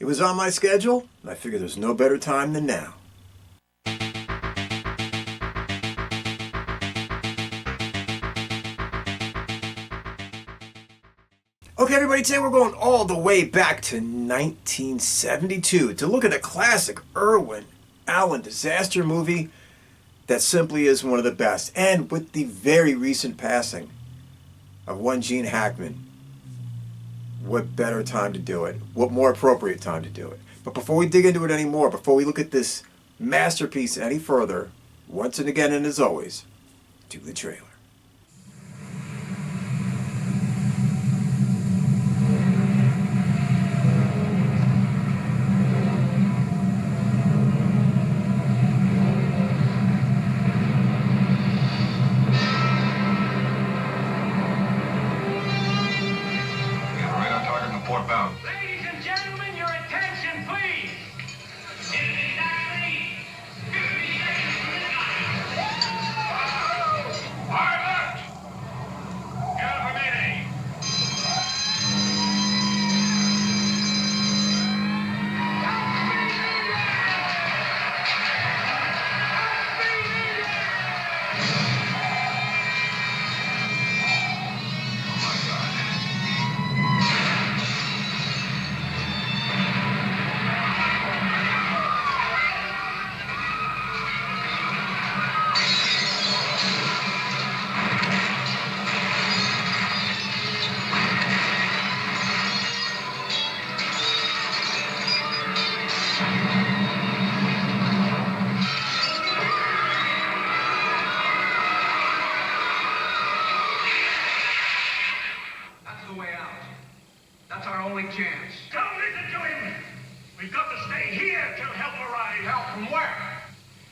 It was on my schedule, and I figured there's no better time than now. Okay, everybody, today we're going all the way back to 1972 to look at a classic Irwin Allen disaster movie that simply is one of the best. And with the very recent passing of one Gene Hackman, what better time to do it? What more appropriate time to do it? But before we dig into it anymore, before we look at this masterpiece any further, once and again and as always, to the trailer. Ladies and gentlemen, your attention, please. Arvan! Get up for Manny. Chance. Don't listen to him! We've got to stay here till help arrives. Help from where?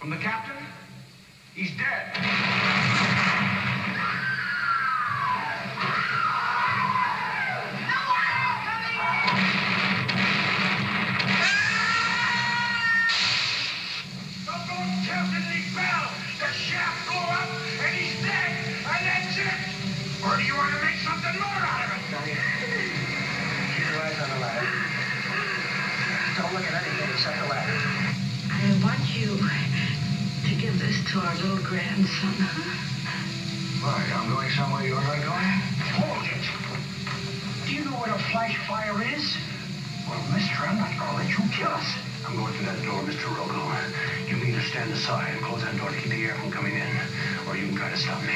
From the captain? He's dead. Don't Captain Lee Belle! The shaft blew up and he's dead! And that's it! Or do you want to make something more out of it? On the ladder. Don't look at anything except the ladder. I want you to give this to our little grandson, huh? Why, I'm going somewhere you're not going? Hold it! Do you know what a flash fire is? Well, mister, I'm not going to let you kill us. I'm going through that door, Mr. Rogo. You can either stand aside and close that door to keep the air from coming in, or you can try to stop me.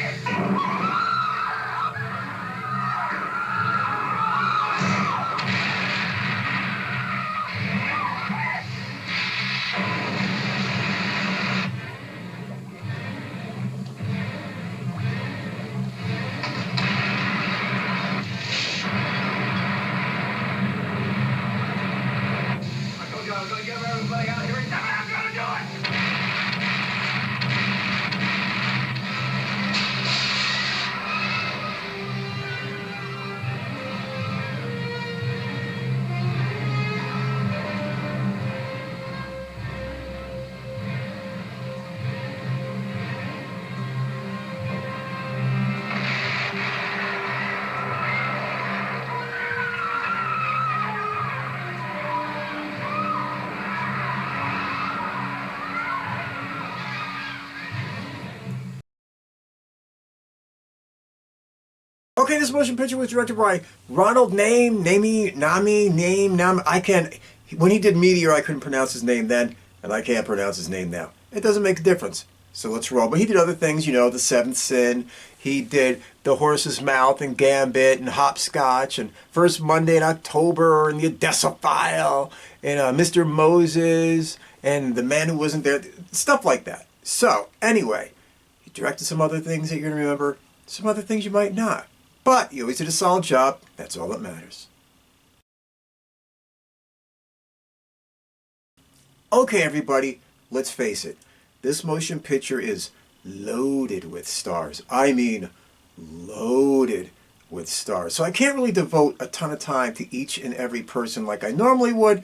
I'm going to get everybody out here and I'm going to do it! Okay, this motion picture was directed by Ronald Neame. I can't. When he did Meteor, I couldn't pronounce his name then, and I can't pronounce his name now. It doesn't make a difference. So let's roll. But he did other things, you know, The Seventh Sin. He did The Horse's Mouth and Gambit and Hopscotch and First Monday in October and The Odessa File and Mr. Moses and The Man Who Wasn't There. Stuff like that. So, anyway, he directed some other things that you're going to remember. Some other things you might not. But he always did a solid job. That's all that matters. Okay, everybody, let's face it. This motion picture is loaded with stars. I mean, loaded with stars. So I can't really devote a ton of time to each and every person like I normally would.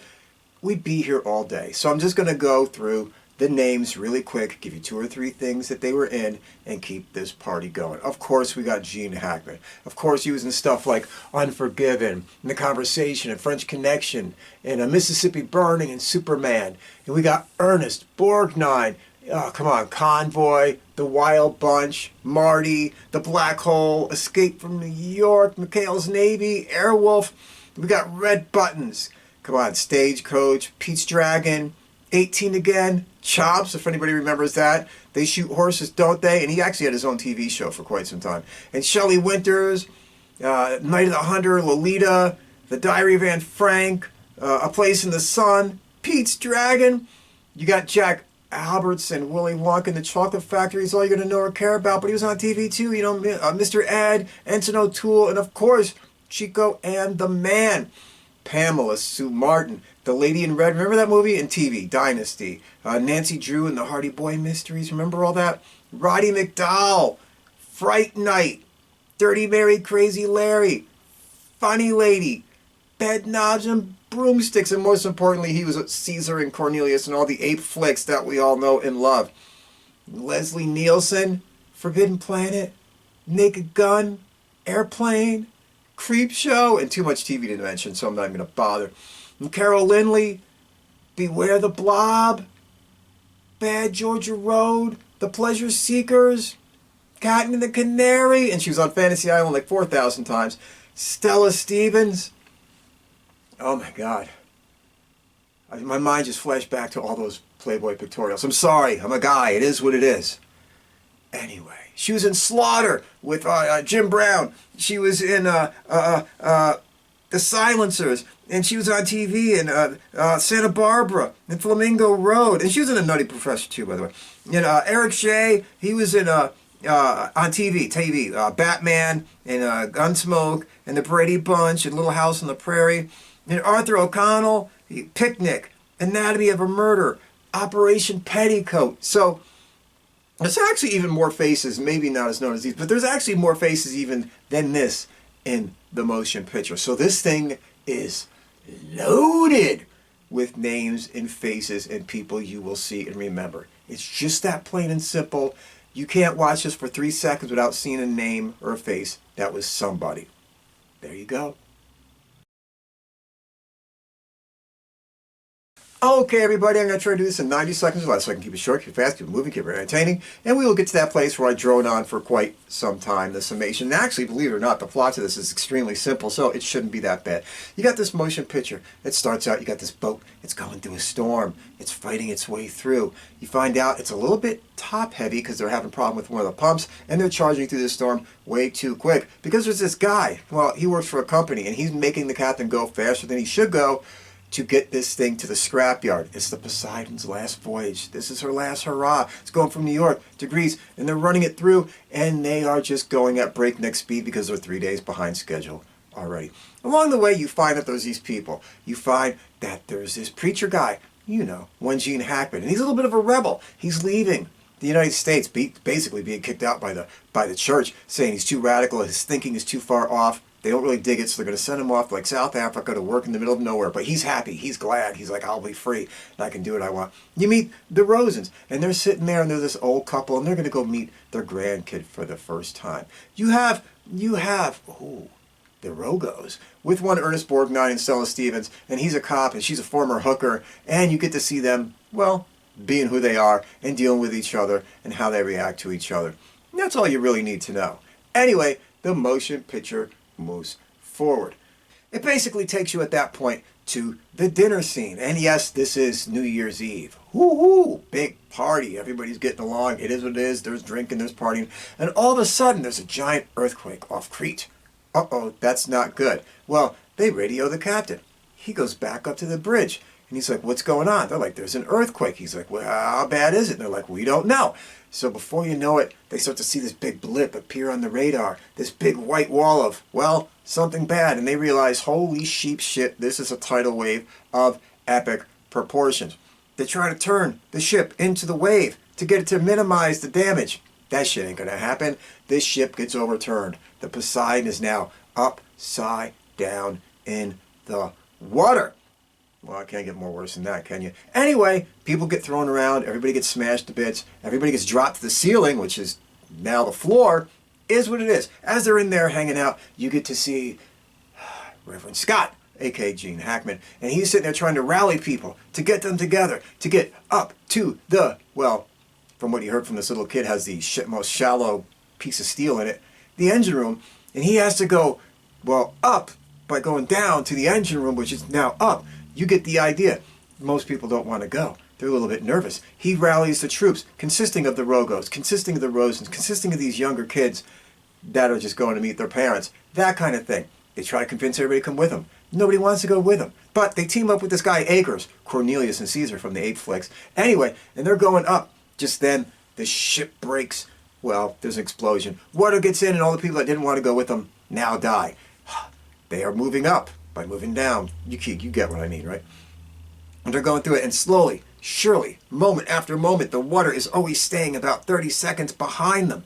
We'd be here all day. So I'm just going to go through the names really quick, give you 2 or 3 things that they were in, and keep this party going. Of course, we got Gene Hackman. Of course, he was in stuff like Unforgiven, and The Conversation, and French Connection, and Mississippi Burning, and Superman. And we got Ernest, Borgnine, oh, come on, Convoy, The Wild Bunch, Marty, The Black Hole, Escape from New York, McHale's Navy, Airwolf. We got Red Buttons. Come on, Stagecoach, Pete's Dragon, 18 Again, Chops, if anybody remembers that. They shoot horses, don't they? And he actually had his own TV show for quite some time. And Shelley Winters, Night of the Hunter, Lolita, The Diary of Anne Frank, A Place in the Sun, Pete's Dragon. You got Jack Albertson, Willy Wonka and the Chocolate Factory is all you're going to know or care about. But he was on TV too, you know, Mr. Ed, Ensign O'Toole, and of course, Chico and the Man. Pamela, Sue Martin, The Lady in Red, remember that movie? And TV, Dynasty. Nancy Drew and the Hardy Boy Mysteries, remember all that? Roddy McDowall, Fright Night, Dirty Mary, Crazy Larry, Funny Lady, Bed Knobs and Broomsticks, and most importantly, he was Caesar and Cornelius and all the ape flicks that we all know and love. Leslie Nielsen, Forbidden Planet, Naked Gun, Airplane, Creep Show, and too much TV to mention, so I'm not even going to bother. And Carol Lynley, Beware the Blob, Bad Georgia Road, The Pleasure Seekers, Cotton and the Canary, and she was on Fantasy Island like 4,000 times. Stella Stevens. Oh my God. My mind just flashed back to all those Playboy pictorials. I'm sorry, I'm a guy, it is what it is. Anyway, she was in Slaughter with Jim Brown. She was in The Silencers, and she was on TV in Santa Barbara and Flamingo Road, and she was in A Nutty Professor too, by the way. And Eric Shea, he was in on TV, Batman and Gunsmoke and The Brady Bunch and Little House on the Prairie. And Arthur O'Connell, Picnic, Anatomy of a Murder, Operation Petticoat. So there's actually even more faces, maybe not as known as these, but there's actually more faces even than this in the motion picture. So this thing is loaded with names and faces and people you will see and remember. It's just that plain and simple. You can't watch this for 3 seconds without seeing a name or a face that was somebody. There you go. Okay, everybody, I'm going to try to do this in 90 seconds or less so I can keep it short, keep it fast, keep it moving, keep it entertaining, and we will get to that place where I drone on for quite some time, the summation. And actually, believe it or not, the plot to this is extremely simple, so it shouldn't be that bad. You got this motion picture. It starts out, you got this boat. It's going through a storm. It's fighting its way through. You find out it's a little bit top-heavy because they're having a problem with one of the pumps, and they're charging through the storm way too quick. Because there's this guy, well, he works for a company, and he's making the captain go faster than he should go to get this thing to the scrapyard. It's the Poseidon's last voyage. This is her last hurrah. It's going from New York to Greece, and they're running it through, and they are just going at breakneck speed because they're 3 days behind schedule already. Along the way, you find that there's these people. You find that there's this preacher guy, you know, one Gene Hackman, and he's a little bit of a rebel. He's leaving the United States, basically being kicked out by the church, saying he's too radical, his thinking is too far off. They don't really dig it, so they're going to send him off to like South Africa to work in the middle of nowhere. But he's happy. He's glad. He's like, I'll be free, and I can do what I want. You meet the Rosens, and they're sitting there, and they're this old couple, and they're going to go meet their grandkid for the first time. You have the Rogos, with one Ernest Borgnine and Stella Stevens, and he's a cop, and she's a former hooker, and you get to see them, well, being who they are, and dealing with each other, and how they react to each other. And that's all you really need to know. Anyway, the motion picture moves forward. It basically takes you at that point to the dinner scene. And yes, this is New Year's Eve. Woo-hoo! Big party. Everybody's getting along. It is what it is. There's drinking, there's partying. And all of a sudden, there's a giant earthquake off Crete. Uh-oh, that's not good. Well, they radio the captain. He goes back up to the bridge. And he's like, what's going on? They're like, there's an earthquake. He's like, well, how bad is it? And they're like, we don't know. So before you know it, they start to see this big blip appear on the radar. This big white wall of, well, something bad. And they realize, holy sheep shit, this is a tidal wave of epic proportions. They try to turn the ship into the wave to get it to minimize the damage. That shit ain't going to happen. This ship gets overturned. The Poseidon is now upside down in the water. Well, I can't get more worse than that, can you? Anyway, people get thrown around, everybody gets smashed to bits, everybody gets dropped to the ceiling, which is now the floor, is what it is. As they're in there hanging out, you get to see Reverend Scott, a.k.a. Gene Hackman, and he's sitting there trying to rally people, to get them together, to get up to the, well, from what he heard from this little kid, has the most shallow piece of steel in it, the engine room, and he has to go, well, up by going down to the engine room, which is now up. You get the idea. Most people don't want to go. They're a little bit nervous. He rallies the troops, consisting of the Rogos, consisting of the Rosens, consisting of these younger kids that are just going to meet their parents, that kind of thing. They try to convince everybody to come with them. Nobody wants to go with them. But they team up with this guy, Akers, Cornelius and Caesar from the 8 flicks. Anyway, and they're going up. Just then, the ship breaks. Well, there's an explosion. Water gets in, and all the people that didn't want to go with them now die. They are moving up by moving down. You get what I mean, right? And they're going through it, and slowly, surely, moment after moment, the water is always staying about 30 seconds behind them.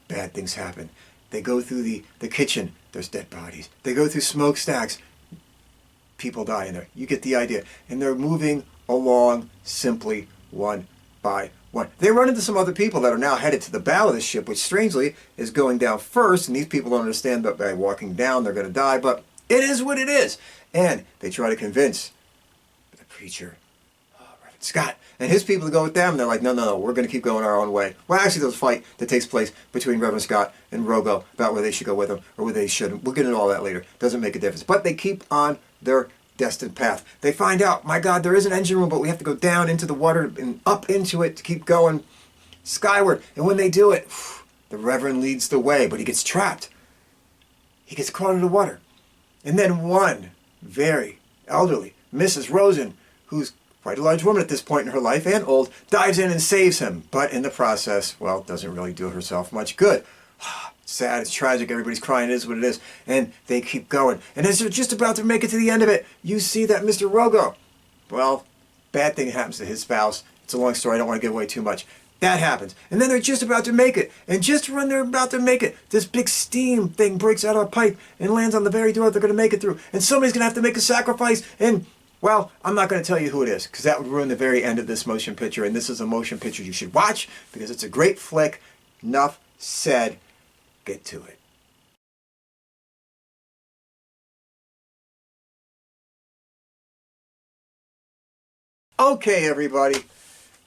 Bad things happen. They go through the kitchen. There's dead bodies. They go through smokestacks. People die in there. You get the idea. And they're moving along simply one by one. They run into some other people that are now headed to the bow of the ship, which strangely is going down first. And these people don't understand that by walking down they're going to die. But it is what it is. And they try to convince the preacher, Reverend Scott, and his people to go with them. And they're like, no, we're going to keep going our own way. Well, actually, there's a fight that takes place between Reverend Scott and Rogo about whether they should go with him or whether they shouldn't. We'll get into all that later. Doesn't make a difference. But they keep on their destined path. They find out, my God, there is an engine room, but we have to go down into the water and up into it to keep going skyward. And when they do it, the Reverend leads the way, but he gets trapped. He gets caught in the water. And then one very elderly Mrs. Rosen, who's quite a large woman at this point in her life and old, dives in and saves him. But in the process, well, doesn't really do herself much good. Sad, it's tragic, everybody's crying, it is what it is. And they keep going. And as they're just about to make it to the end of it, you see that Mr. Rogo, well, bad thing happens to his spouse. It's a long story, I don't want to give away too much. That happens. And then they're just about to make it. And just when they're about to make it, this big steam thing breaks out of a pipe and lands on the very door they're going to make it through. And somebody's going to have to make a sacrifice. And, well, I'm not going to tell you who it is, because that would ruin the very end of this motion picture. And this is a motion picture you should watch, because it's a great flick. Enough said. Get to it. Okay, everybody.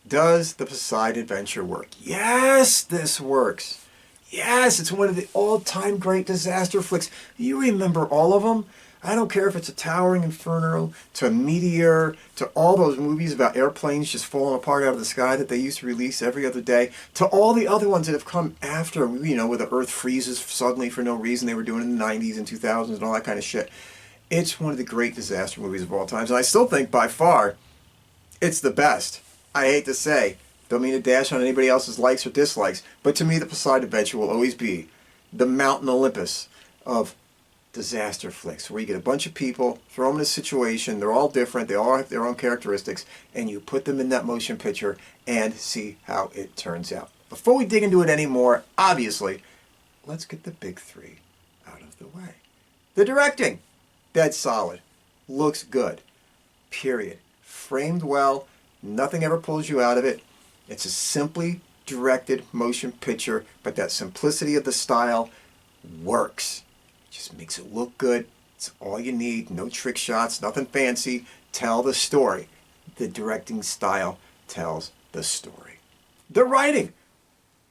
Does the Poseidon adventure work? Yes, this works. Yes, it's one of the all-time great disaster flicks. You remember all of them? I don't care if it's a Towering Inferno, to a Meteor, to all those movies about airplanes just falling apart out of the sky that they used to release every other day, to all the other ones that have come after, you know, where the Earth freezes suddenly for no reason. They were doing it in the 90s and 2000s and all that kind of shit. It's one of the great disaster movies of all time. And I still think, by far, it's the best. I hate to say, don't mean to dash on anybody else's likes or dislikes, but to me, the Poseidon adventure will always be the Mountain Olympus of disaster flicks, where you get a bunch of people, throw them in a situation, they're all different, they all have their own characteristics, and you put them in that motion picture and see how it turns out. Before we dig into it anymore, obviously, let's get the big three out of the way. The directing, dead solid, looks good, period. Framed well, nothing ever pulls you out of it. It's a simply directed motion picture, but that simplicity of the style works. Just makes it look good. It's all you need. No trick shots, nothing fancy. Tell the story. The directing style tells the story. The writing.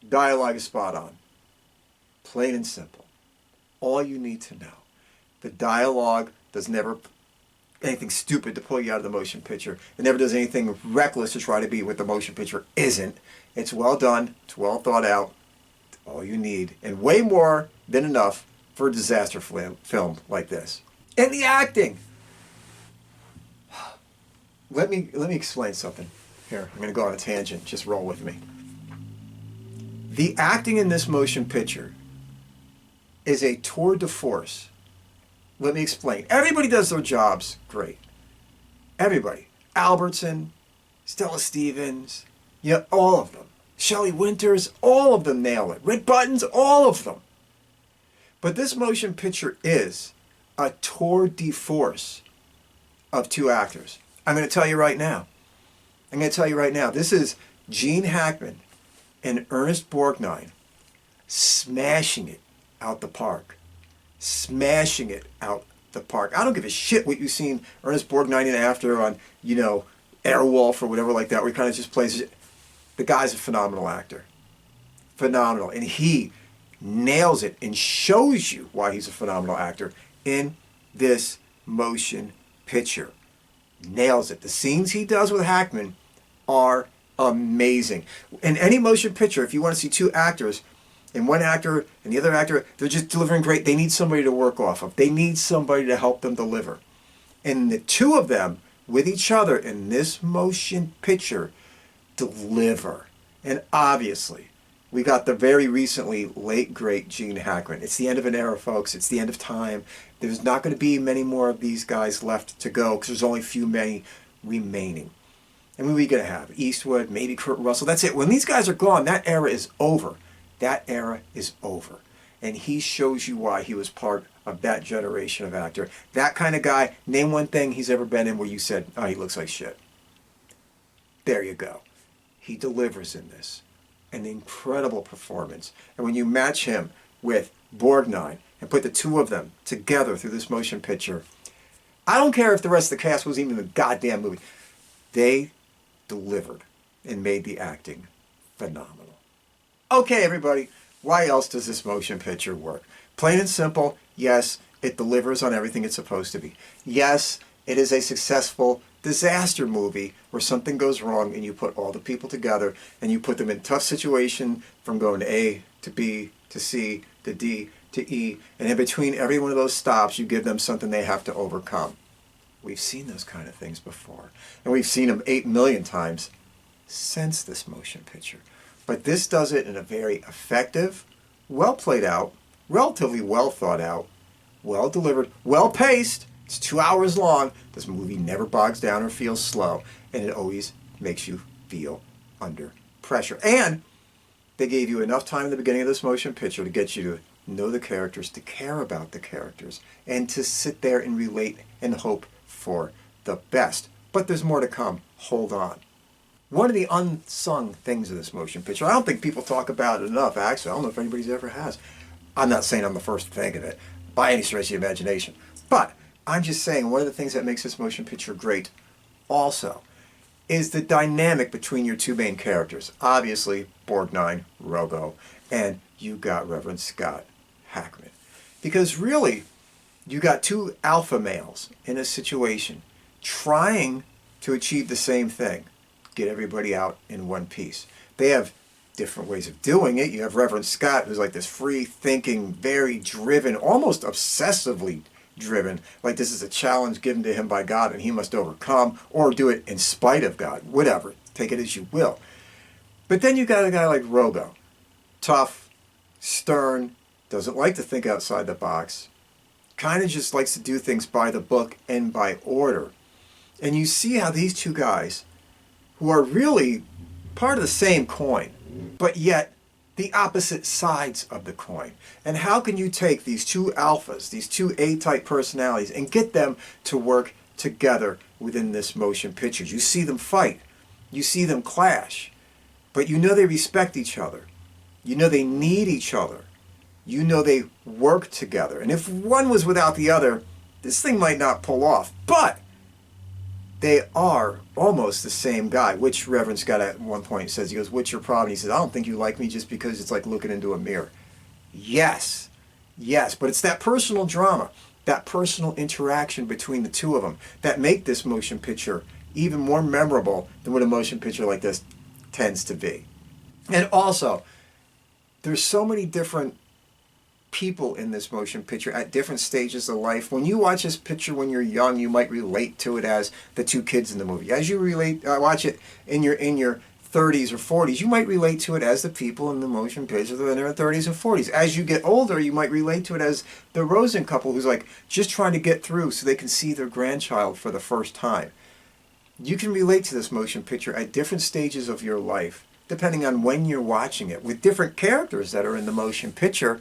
Dialogue is spot on. Plain and simple. All you need to know. The dialogue does never anything stupid to pull you out of the motion picture. It never does anything reckless to try to be what the motion picture isn't. It's well done. It's well thought out. It's all you need. And way more than enough for a disaster film like this. And the acting. Let me explain something. Here, I'm going to go on a tangent. Just roll with me. The acting in this motion picture is a tour de force. Let me explain. Everybody does their jobs great. Everybody. Albertson, Stella Stevens, yeah, all of them. Shelley Winters, all of them nail it. Red Buttons, all of them. But this motion picture is a tour de force of two actors. I'm going to tell you right now. This is Gene Hackman and Ernest Borgnine smashing it out the park. Smashing it out the park. I don't give a shit what you've seen Ernest Borgnine in after on, Airwolf or whatever like that, where he kind of just plays it. The guy's a phenomenal actor. Phenomenal. And he nails it and shows you why he's a phenomenal actor in this motion picture. Nails it. The scenes he does with Hackman are amazing. In any motion picture, if you want to see two actors, and one actor and the other actor, they're just delivering great. They need somebody to work off of. They need somebody to help them deliver. And the two of them with each other in this motion picture deliver. And obviously, we got the very recently late, great Gene Hackman. It's the end of an era, folks. It's the end of time. There's not going to be many more of these guys left to go because there's only many remaining. And who are we going to have? Eastwood, maybe Kurt Russell. That's it. When these guys are gone, that era is over. That era is over. And he shows you why he was part of that generation of actor. That kind of guy, name one thing he's ever been in where you said, oh, he looks like shit. There you go. He delivers in this. An incredible performance. And when you match him with Borgnine and put the two of them together through this motion picture, I don't care if the rest of the cast was even in the goddamn movie. They delivered and made the acting phenomenal. Okay, everybody, why else does this motion picture work? Plain and simple, yes, it delivers on everything it's supposed to be. Yes, it is a successful disaster movie where something goes wrong and you put all the people together and you put them in a tough situation from going to A to B to C to D to E, and in between every one of those stops you give them something they have to overcome. We've seen those kind of things before, and we've seen them 8 million times since this motion picture. But this does it in a very effective, well played out, relatively well thought out, well delivered, well paced. It's 2 hours long. This movie never bogs down or feels slow, and it always makes you feel under pressure. And they gave you enough time in the beginning of this motion picture to get you to know the characters, to care about the characters, and to sit there and relate and hope for the best. But there's more to come. Hold on. One of the unsung things of this motion picture, I don't think people talk about it enough, actually. I don't know if anybody's ever has. I'm not saying I'm the first to think of it by any stretch of the imagination. But I'm just saying one of the things that makes this motion picture great also is the dynamic between your two main characters. Obviously, Borgnine, Rogo, and you got Reverend Scott Hackman. Because really, you got two alpha males in a situation trying to achieve the same thing. Get everybody out in one piece. They have different ways of doing it. You have Reverend Scott, who's like this free-thinking, very driven, almost obsessively driven, like this is a challenge given to him by God and he must overcome or do it in spite of God. Whatever. Take it as you will. But then you got a guy like Rogo. Tough, stern, doesn't like to think outside the box, kind of just likes to do things by the book and by order. And you see how these two guys, who are really part of the same coin, but yet the opposite sides of the coin. And how can you take these two alphas, these two A-type personalities, and get them to work together within this motion picture? You see them fight. You see them clash. But you know they respect each other. You know they need each other. You know they work together. And if one was without the other, this thing might not pull off. But they are almost the same guy, which Reverend Scott at one point says, he goes, what's your problem? He says, I don't think you like me just because it's like looking into a mirror. Yes, but it's that personal drama, that personal interaction between the two of them that make this motion picture even more memorable than what a motion picture like this tends to be. And also, there's so many different people in this motion picture at different stages of life. When you watch this picture when you're young, you might relate to it as the two kids in the movie. As you watch it in your 30s or 40s, you might relate to it as the people in the motion picture that are in their 30s and 40s. As you get older, you might relate to it as the Rosen couple who's like just trying to get through so they can see their grandchild for the first time. You can relate to this motion picture at different stages of your life, depending on when you're watching it, with different characters that are in the motion picture,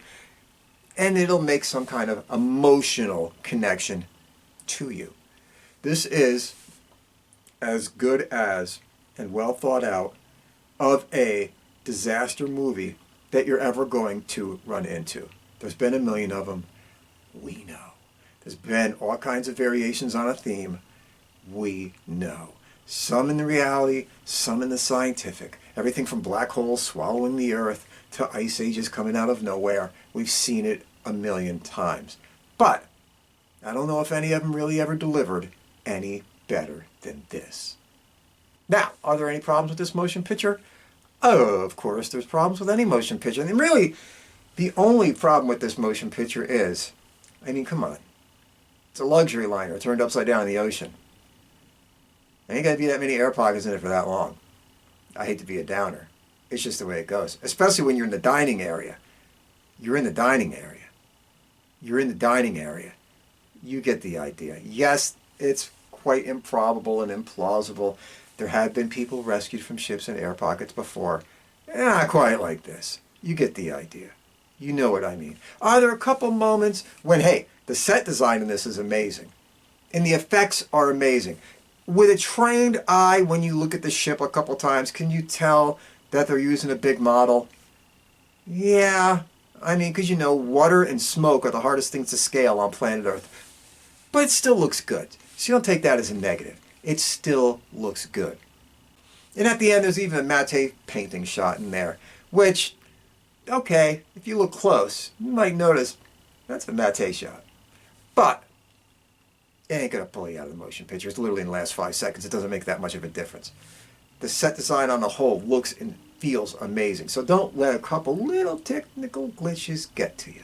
and it'll make some kind of emotional connection to you. This is as good as and well thought out of a disaster movie that you're ever going to run into. There's been a million of them. We know. There's been all kinds of variations on a theme. We know. Some in the reality, some in the scientific. Everything from black holes swallowing the earth to ice ages coming out of nowhere. We've seen it a million times. But I don't know if any of them really ever delivered any better than this. Now, are there any problems with this motion picture? Oh, of course, there's problems with any motion picture. And really, the only problem with this motion picture is, I mean, come on. It's a luxury liner turned upside down in the ocean. There ain't got to be that many air pockets in it for that long. I hate to be a downer. It's just the way it goes. Especially when you're in the dining area. You're in the dining area. You're in the dining area. You get the idea. Yes, it's quite improbable and implausible. There have been people rescued from ships in air pockets before. Not quite like this. You get the idea. You know what I mean. Are there a couple moments when, hey, the set design in this is amazing. And the effects are amazing. With a trained eye, when you look at the ship a couple times, can you tell that they're using a big model? Yeah. I mean, because you know, water and smoke are the hardest things to scale on planet Earth. But it still looks good. So you don't take that as a negative. It still looks good. And at the end, there's even a matte painting shot in there, which, okay, if you look close, you might notice that's a matte shot. But it ain't going to pull you out of the motion picture. It's literally in the last 5 seconds. It doesn't make that much of a difference. The set design on the whole looks and feels amazing. So don't let a couple little technical glitches get to you.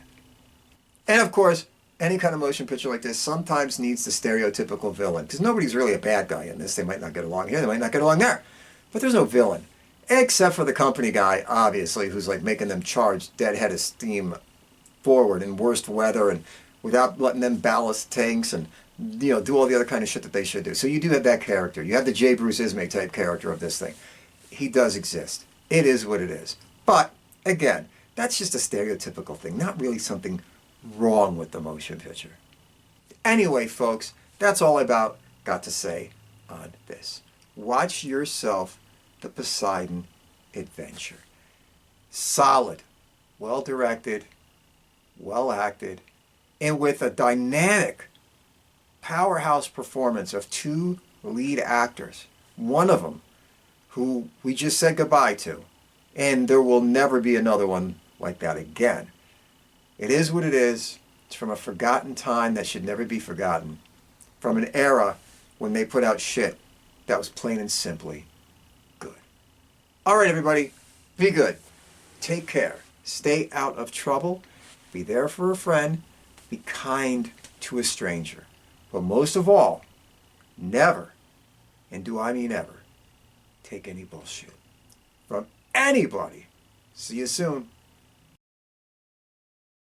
And of course, any kind of motion picture like this sometimes needs the stereotypical villain. Because nobody's really a bad guy in this. They might not get along here. They might not get along there. But there's no villain. Except for the company guy, obviously, who's like making them charge deadhead of steam forward in worst weather and without letting them ballast tanks and, you know, do all the other kind of shit that they should do. So you do have that character. You have the J. Bruce Ismay type character of this thing. He does exist. It is what it is. But, again, that's just a stereotypical thing. Not really something wrong with the motion picture. Anyway, folks, that's all I got to say on this. Watch yourself the Poseidon adventure. Solid, well directed, well acted, and with a dynamic powerhouse performance of 2 lead actors. One of them who we just said goodbye to, and there will never be another one like that again. It is what it is. It's from a forgotten time that should never be forgotten. From an era when they put out shit that was plain and simply good. All right, everybody, be good. Take care. Stay out of trouble. Be there for a friend. Be kind to a stranger. But most of all, never, and do I mean ever, take any bullshit from anybody. See you soon.